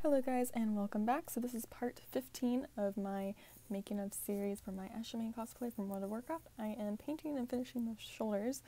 Hello guys and welcome back. So this is part 15 of my making of series for my Ashamane cosplay from World of Warcraft. I am painting and finishing the shoulders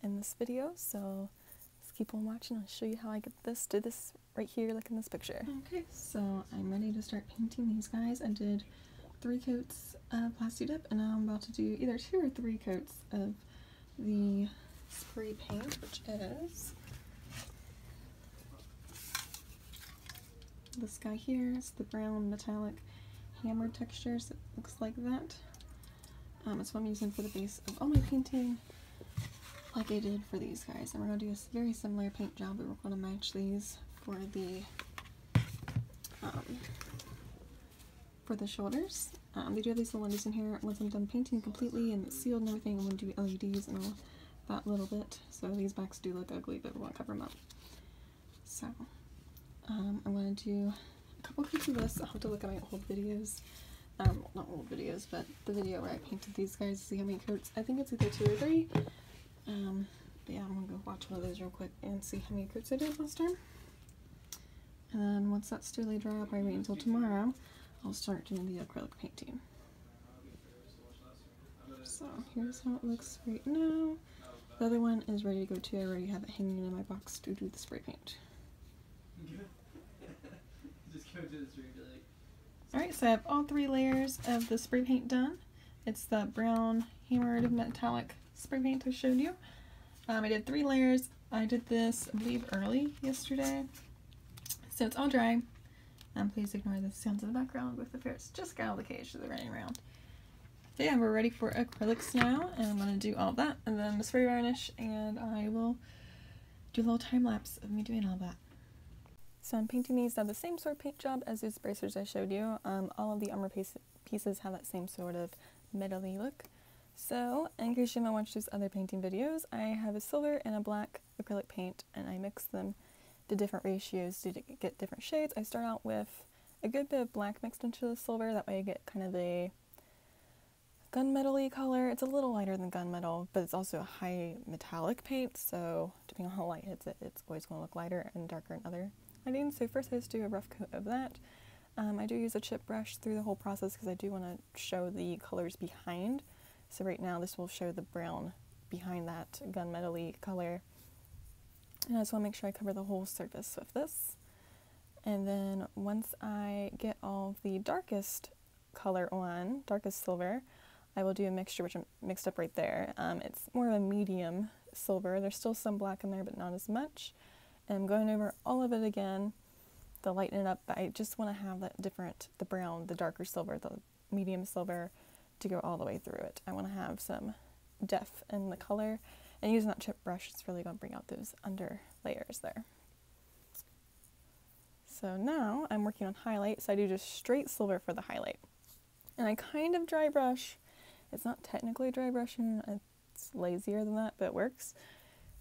in this video, so let's keep on watching. I'll show you how I get this, do this right here like in this picture. Okay, so I'm ready to start painting these guys. I did 3 coats of plasti dip and now I'm about to do either 2 or 3 coats of the spray paint, which is this guy here. It's the brown metallic hammered textures. It looks like that. It's what I'm using for the base of all my painting, like I did for these guys. And we're going to do a very similar paint job, but we're going to match these for the shoulders. They do have these little windows in here. Once I'm done painting completely and it's sealed and everything, I'm going to do LEDs and all that little bit. So these backs do look ugly, but we won't cover them up. So I'm going to do a couple coats of this. I'll have to look at my old videos. Not old videos, but the video where I painted these guys to see how many coats. I think it's either 2 or 3. But yeah, I'm going to go watch one of those real quick and see how many coats I did last time. And then once that's totally dry, I'll probably wait until tomorrow. I'll start doing the acrylic painting. So here's how it looks right now. The other one is ready to go too. I already have it hanging in my box to do the spray paint. Alright, so I have all 3 layers of the spray paint done. It's the brown hammered metallic spray paint I showed you. I did 3 layers. I did this, I believe, early yesterday. So it's all dry. Please ignore the sounds in the background with the ferrets just got out of the cage, so they're running around. So yeah, we're ready for acrylics now, and I'm going to do all of that, and then the spray varnish, and I will do a little time lapse of me doing all that. So I'm painting these to have the same sort of paint job as those bracers I showed you. All of the armor pieces have that same sort of metally look. So in case you haven't watched those other painting videos, I have a silver and a black acrylic paint and I mix them to different ratios to get different shades. I start out with a good bit of black mixed into the silver, that way I get kind of a gunmetal-y color. It's a little lighter than gunmetal, but it's also a high metallic paint, so depending on how light hits it, it's always going to look lighter and darker in other lightings. So first I just do a rough coat of that. I do use a chip brush through the whole process because I do want to show the colors behind. So right now this will show the brown behind that gunmetal-y color. And I just want to make sure I cover the whole surface with this. And then once I get all the darkest color on, darkest silver, I will do a mixture, which I'm mixed up right there. It's more of a medium silver. There's still some black in there, but not as much. And I'm going over all of it again to lighten it up, but I just want to have that different, the brown, the darker silver, the medium silver to go all the way through it. I want to have some depth in the color, and using that chip brush, it's really going to bring out those under layers there. So now I'm working on highlight, so I do just straight silver for the highlight. And I kind of dry brush. It's not technically dry brushing, it's lazier than that, but it works.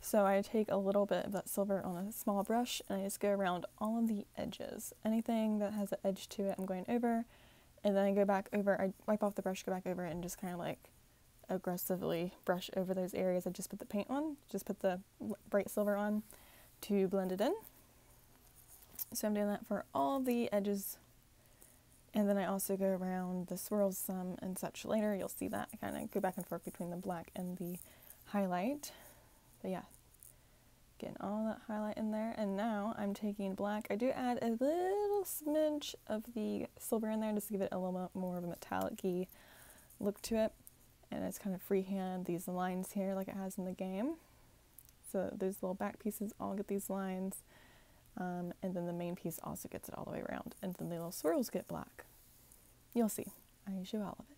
So I take a little bit of that silver on a small brush and I just go around all of the edges. Anything that has an edge to it, I'm going over, and then I go back over, I wipe off the brush, go back over it, and just kind of like aggressively brush over those areas I just put the paint on, just put the bright silver on to blend it in. So I'm doing that for all the edges, and then I also go around the swirls some and such later. You'll see that I kind of go back and forth between the black and the highlight. But yeah, getting all that highlight in there. And now I'm taking black. I do add a little smidge of the silver in there just to give it a little bit more of a metallic-y look to it. And it's kind of freehand these lines here like it has in the game. So those little back pieces all get these lines. And then the main piece also gets it all the way around. And then the little swirls get black. You'll see. I show all of it.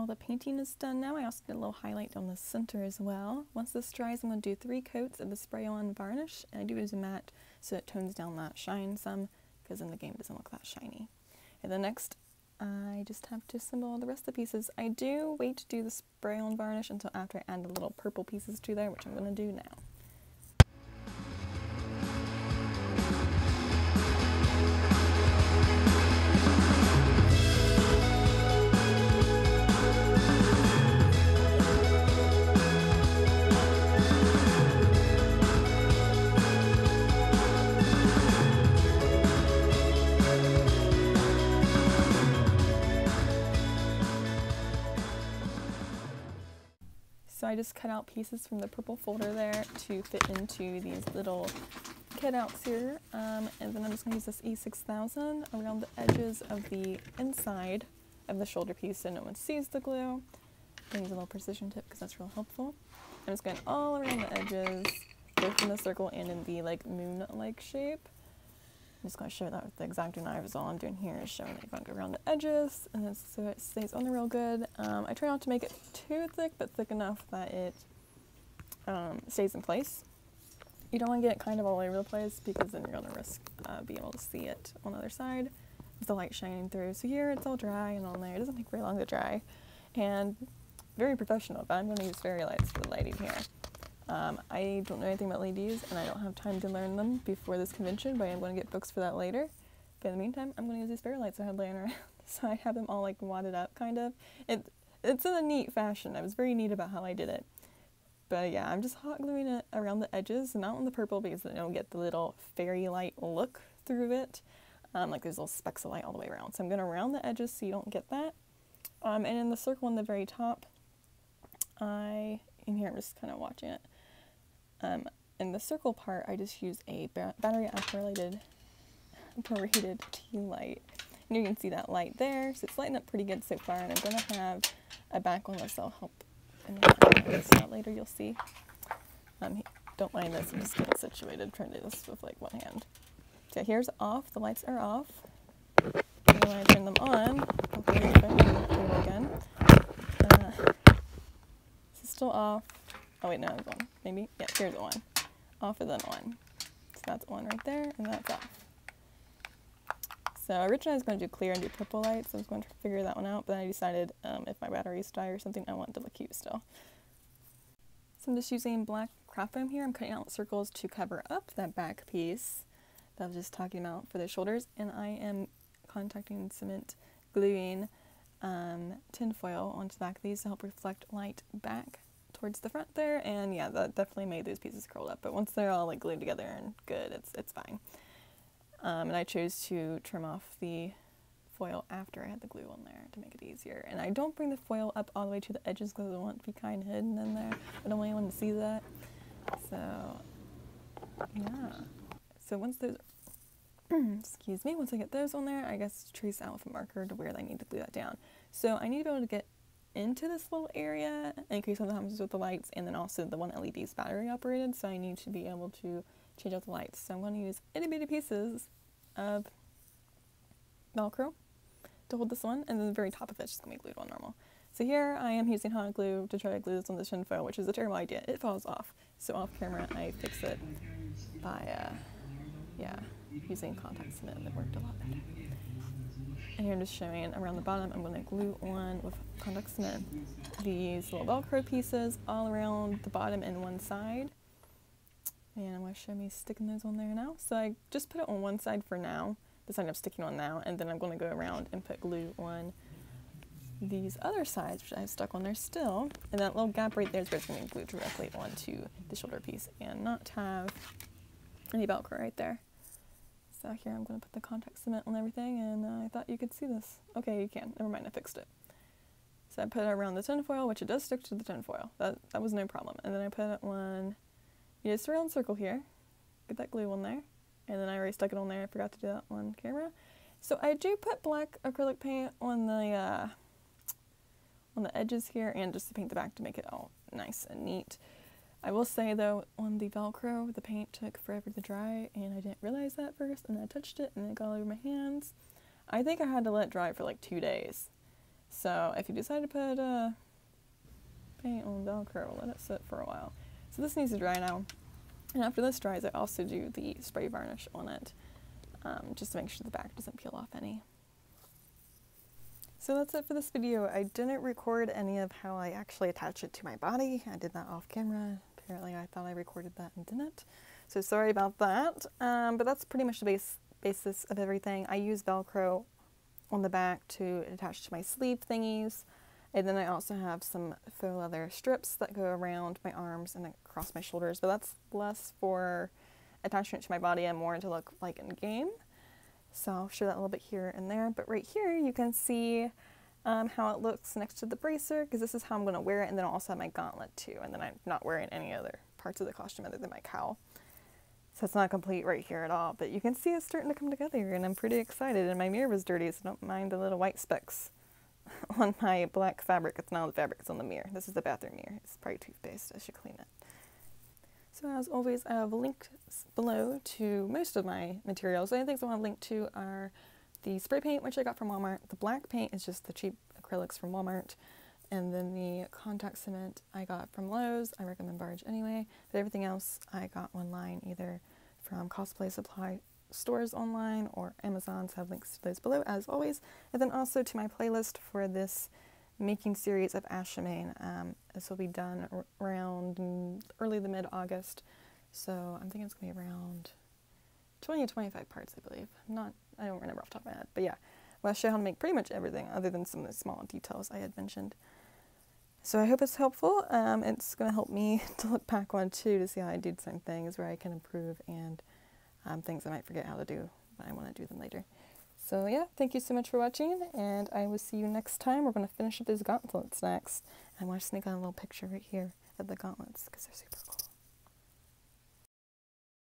all the painting is done now, I also did a little highlight on the center as well. Once this dries, I'm going to do 3 coats of the spray-on varnish, and I do use a matte so it tones down that shine some, because in the game it doesn't look that shiny. And then next, I just have to assemble all the rest of the pieces. I do wait to do the spray-on varnish until after I add the little purple pieces to there, which I'm going to do now. So I just cut out pieces from the purple folder there to fit into these little cutouts here, and then I'm just going to use this E6000 around the edges of the inside of the shoulder piece so no one sees the glue. I use a little precision tip because that's real helpful. I'm just going all around the edges, both in the circle and in the like moon-like shape. I'm just going to show that with the X-Acto knives. All I'm doing here is showing that you're going to go around the edges, and then so it stays on there real good. I try not to make it too thick, but thick enough that it stays in place. You don't want to get it kind of all over the place because then you're going to risk being able to see it on the other side with the light shining through. So here it's all dry and on there. It doesn't take very long to dry, and very professional, but I'm going to use fairy lights for the lighting here. I don't know anything about LEDs, and I don't have time to learn them before this convention, but I'm going to get books for that later. But in the meantime, I'm going to use these fairy lights I had laying around. So I have them all like wadded up, kind of. It's in a neat fashion. I was very neat about how I did it. But yeah, I'm just hot gluing it around the edges, not on the purple because I don't get the little fairy light look through it. Like there's little specks of light all the way around. So I'm going to round the edges so you don't get that. And in the circle on the very top, in here I'm just kind of watching it. In the circle part, I just use a battery operated tea light. And you can see that light there, so it's lighting up pretty good so far, and I'm going to have a back one that'll help in that later, you'll see. Don't mind this, I'm just getting situated, trying to do this with like one hand. So here's off, the lights are off. And when I turn them on, again. This is still off. Oh wait, no, it's on. Maybe? Yeah, here's on. Off and then on. So that's on right there, and that's off. So originally I was going to do clear and do purple lights. I was going to figure that one out, but then I decided if my batteries die or something, I want it to look cute still. So I'm just using black craft foam here. I'm cutting out circles to cover up that back piece that I was just talking about for the shoulders, and I am contacting cement gluing tin foil onto the back of these to help reflect light back towards the front there, and yeah, that definitely made those pieces curl up, but once they're all like glued together and good, it's fine. And I chose to trim off the foil after I had the glue on there to make it easier, and I don't bring the foil up all the way to the edges because I want it to be kind of hidden in there. I don't want anyone to see that, so yeah. So once those excuse me, once I get those on there, I guess trace out with a marker to where I need to glue that down. So I need to be able to get into this little area in case something happens with the lights, and then also the one LED is battery operated, so I need to be able to change out the lights. So I'm going to use itty bitty pieces of Velcro to hold this one, and then the very top of it's just going to be glued on normal. So here I am using hot glue to try to glue this on the tin foil, which is a terrible idea. It falls off. So off camera I fix it by using contact cement, and it worked a lot better. And here I'm just showing around the bottom, I'm going to glue on with contact cement these little Velcro pieces all around the bottom and one side. And I'm going to show me sticking those on there now. So I just put it on one side for now, the side I'm sticking on now, and then I'm going to go around and put glue on these other sides, which I have stuck on there still. And that little gap right there is where it's going to be glued directly onto the shoulder piece and not have any Velcro right there. So here I'm going to put the contact cement on everything, and I thought you could see this. Okay, you can. Never mind, I fixed it. So I put it around the tin foil, which it does stick to the tin foil. That was no problem. And then I put it on, just a round circle here. Get that glue on there. And then I already stuck it on there. I forgot to do that on camera. So I do put black acrylic paint on the edges here, and just to paint the back to make it all nice and neat. I will say though, on the Velcro, the paint took forever to dry, and I didn't realize that first, and I touched it and it got all over my hands. I think I had to let it dry for like 2 days. So if you decide to put paint on Velcro, let it sit for a while. So this needs to dry now. And after this dries, I also do the spray varnish on it, just to make sure the back doesn't peel off any. So that's it for this video. I didn't record any of how I actually attach it to my body. I did that off camera. Apparently I thought I recorded that and didn't. So sorry about that. But that's pretty much the basis of everything. I use Velcro on the back to attach to my sleeve thingies. And then I also have some faux leather strips that go around my arms and across my shoulders. But that's less for attachment to my body and more to look like in game. So I'll show that a little bit here and there. But right here you can see how it looks next to the bracer, because this is how I'm going to wear it. And then I'll also have my gauntlet too. And then I'm not wearing any other parts of the costume other than my cowl. So it's not complete right here at all. But you can see it's starting to come together and I'm pretty excited. And my mirror was dirty, so don't mind the little white specks on my black fabric. It's not the fabric, it's on the mirror. This is the bathroom mirror. It's probably toothpaste. I should clean it. So as always, I have links below to most of my materials. The only things I want to link to are the spray paint, which I got from Walmart. The black paint is just the cheap acrylics from Walmart. And then the contact cement I got from Lowe's. I recommend Barge anyway. But everything else I got online, either from cosplay supply stores online or Amazon. So I have links to those below as always. And then also to my playlist for this making series of Ashamane. This will be done around early to mid-August, so I'm thinking it's going to be around 20 to 25 parts, I believe. I don't remember off the top of my head, but yeah. I'll show how to make pretty much everything other than some of the small details I had mentioned. So I hope it's helpful. It's going to help me to look back on too, to see how I do some things where I can improve, and things I might forget how to do, but I want to do them later. So yeah, thank you so much for watching, and I will see you next time. We're going to finish up these gauntlets next. I want to sneak on a little picture right here of the gauntlets because they're super cool.